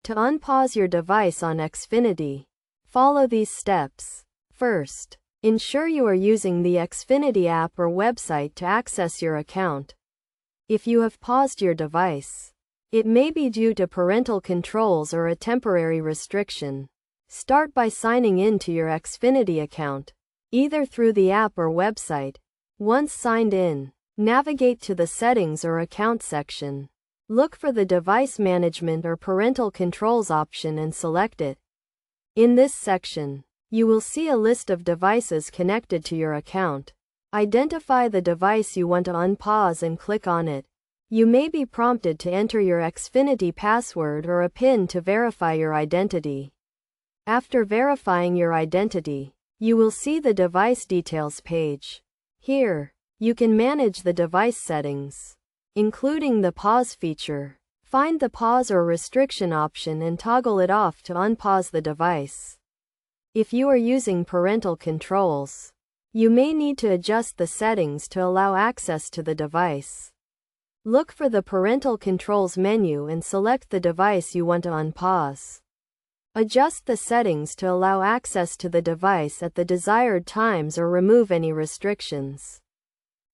To unpause your device on Xfinity, follow these steps. First, ensure you are using the Xfinity app or website to access your account. If you have paused your device, it may be due to parental controls or a temporary restriction. Start by signing in to your Xfinity account, either through the app or website. Once signed in, navigate to the Settings or Account section. Look for the Device Management or Parental Controls option and select it. In this section, you will see a list of devices connected to your account. Identify the device you want to unpause and click on it. You may be prompted to enter your Xfinity password or a PIN to verify your identity. After verifying your identity, you will see the device details page. Here, you can manage the device settings, including the pause feature. Find the pause or restriction option and toggle it off to unpause the device. If you are using parental controls, you may need to adjust the settings to allow access to the device. Look for the Parental Controls menu and select the device you want to unpause. Adjust the settings to allow access to the device at the desired times or remove any restrictions.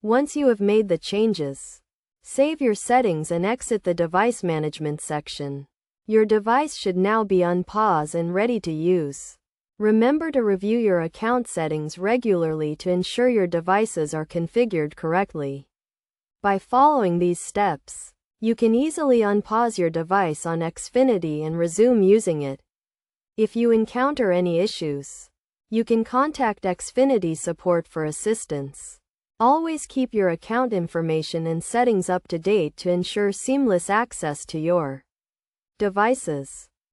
Once you have made the changes, save your settings and exit the Device Management section. Your device should now be unpaused and ready to use. Remember to review your account settings regularly to ensure your devices are configured correctly. By following these steps, you can easily unpause your device on Xfinity and resume using it. If you encounter any issues, you can contact Xfinity support for assistance. Always keep your account information and settings up to date to ensure seamless access to your devices.